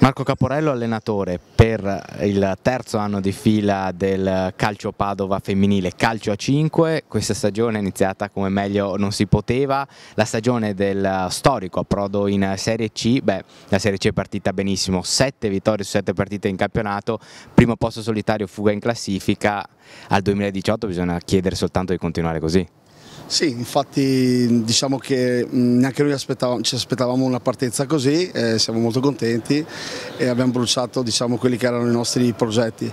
Marco Caporello, allenatore per il terzo anno di fila del Calcio Padova femminile, calcio a 5. Questa stagione è iniziata come meglio non si poteva, la stagione del storico approdo in Serie C. La Serie C è partita benissimo, 7 vittorie su 7 partite in campionato, primo posto solitario, fuga in classifica. Al 2018 bisogna chiedere soltanto di continuare così. Sì, infatti diciamo che neanche noi ci aspettavamo una partenza così, siamo molto contenti e abbiamo bruciato, diciamo, quelli che erano i nostri progetti.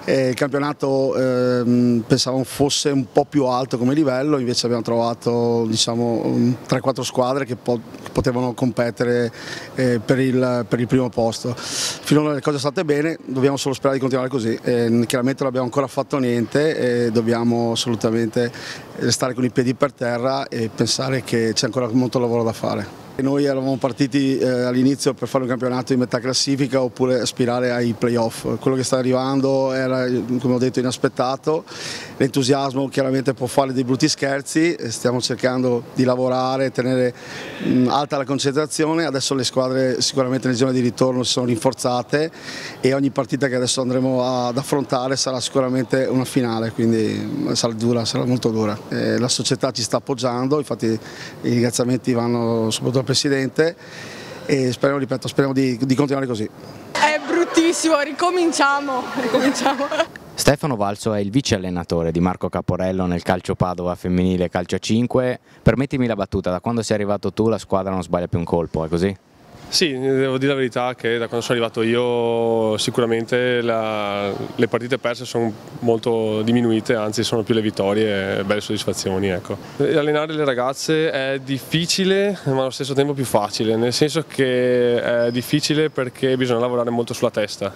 Il campionato pensavamo fosse un po' più alto come livello, invece abbiamo trovato, diciamo, 3-4 squadre che potevano competere per il primo posto. Finora le cose sono state bene, dobbiamo solo sperare di continuare così. Chiaramente non abbiamo ancora fatto niente e dobbiamo assolutamente restare con i piedi per terra e pensare che c'è ancora molto lavoro da fare. Noi eravamo partiti all'inizio per fare un campionato in metà classifica oppure aspirare ai playoff. Quello che sta arrivando era, come ho detto, inaspettato. L'entusiasmo chiaramente può fare dei brutti scherzi, stiamo cercando di lavorare, tenere alta la concentrazione. Adesso le squadre sicuramente nel giorno di ritorno si sono rinforzate e ogni partita che adesso andremo ad affrontare sarà sicuramente una finale, quindi sarà dura, sarà molto dura. La società ci sta appoggiando, infatti i ringraziamenti vanno soprattutto al Presidente e speriamo di continuare così. È bruttissimo, ricominciamo. Stefano Valso è il vice allenatore di Marco Caporello nel calcio Padova femminile, calcio a 5. Permettimi la battuta, da quando sei arrivato tu la squadra non sbaglia più un colpo, è così? Sì, devo dire la verità che da quando sono arrivato io sicuramente le partite perse sono molto diminuite, anzi sono più le vittorie e belle soddisfazioni. Ecco. Allenare le ragazze è difficile ma allo stesso tempo più facile, nel senso che è difficile perché bisogna lavorare molto sulla testa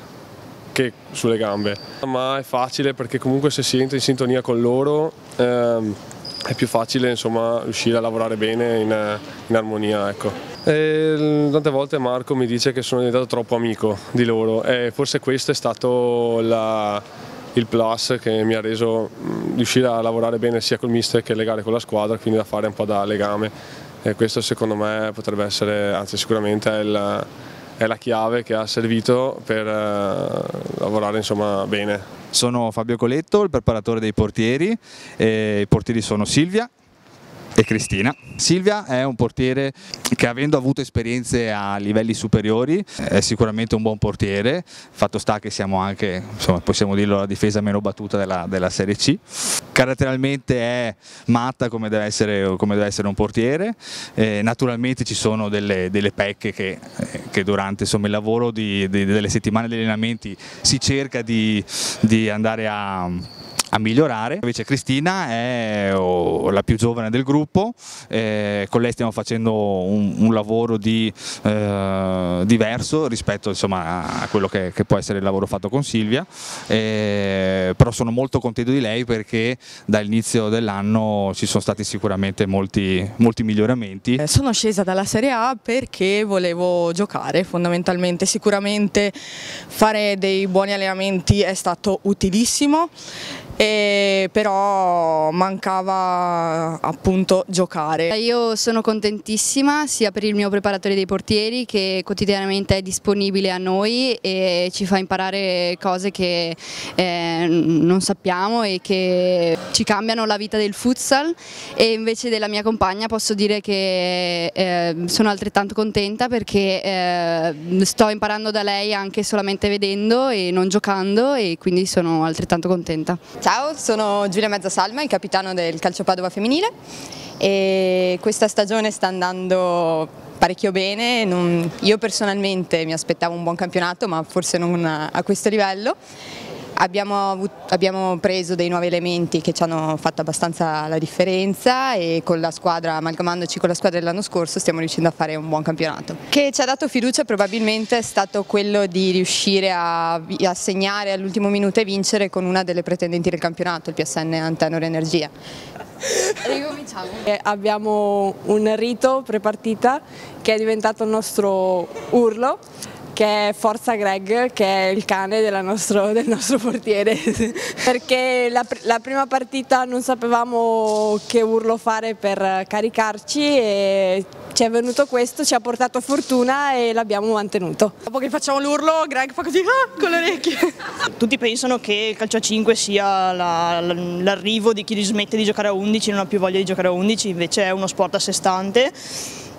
che sulle gambe, ma è facile perché comunque se si entra in sintonia con loro è più facile, insomma, riuscire a lavorare bene in armonia. Ecco. Tante volte Marco mi dice che sono diventato troppo amico di loro e forse questo è stato il plus che mi ha reso riuscire a lavorare bene sia col mister che legare con la squadra, quindi da fare un po' da legame. E questo secondo me potrebbe essere, anzi sicuramente è la chiave che ha servito per lavorare, insomma, bene. Sono Fabio Coletto, il preparatore dei portieri. I portieri sono Silvia e Cristina. Silvia è un portiere che, avendo avuto esperienze a livelli superiori, è sicuramente un buon portiere. Fatto sta che siamo anche, insomma, possiamo dirlo, la difesa meno battuta della Serie C. Caratterialmente è matta come deve essere un portiere. Naturalmente ci sono delle pecche che durante, insomma, il lavoro delle settimane di allenamenti si cerca di andare a migliorare. Invece Cristina è la più giovane del gruppo, con lei stiamo facendo un lavoro diverso rispetto, insomma, a quello che può essere il lavoro fatto con Silvia, però sono molto contento di lei perché dall'inizio dell'anno ci sono stati sicuramente molti miglioramenti. Sono scesa dalla Serie A perché volevo giocare fondamentalmente, sicuramente fare dei buoni allenamenti è stato utilissimo. Però mancava appunto giocare. Io sono contentissima sia per il mio preparatore dei portieri che quotidianamente è disponibile a noi e ci fa imparare cose che non sappiamo e che ci cambiano la vita del futsal, e invece della mia compagna posso dire che sono altrettanto contenta perché sto imparando da lei anche solamente vedendo e non giocando, e quindi sono altrettanto contenta. Ciao, sono Giulia Mezzasalma, il capitano del Calcio Padova femminile, e questa stagione sta andando parecchio bene. Io personalmente mi aspettavo un buon campionato, ma forse non a questo livello. Abbiamo preso dei nuovi elementi che ci hanno fatto abbastanza la differenza e con la squadra, amalgamandoci con la squadra dell'anno scorso, stiamo riuscendo a fare un buon campionato. Che ci ha dato fiducia probabilmente è stato quello di riuscire a segnare all'ultimo minuto e vincere con una delle pretendenti del campionato, il PSN Antenor Energia. Ricominciamo. Abbiamo un rito prepartita che è diventato il nostro urlo, che è Forza Greg, che è il cane del nostro portiere, perché la prima partita non sapevamo che urlo fare per caricarci e ci è venuto questo, ci ha portato fortuna e l'abbiamo mantenuto. Dopo che facciamo l'urlo, Greg fa così con le orecchie. Tutti pensano che il calcio a 5 sia l'arrivo di chi smette di giocare a 11 e non ha più voglia di giocare a 11, invece è uno sport a sé stante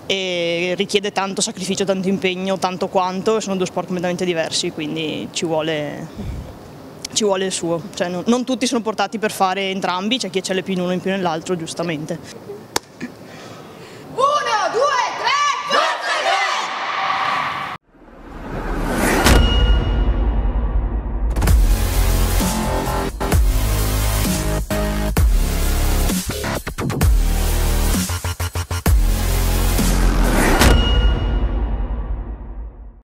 e richiede tanto sacrificio, tanto impegno, tanto quanto, sono due sport completamente diversi, quindi ci vuole il suo. Cioè, non tutti sono portati per fare entrambi, c'è chi eccelle più in uno e in più nell'altro, giustamente.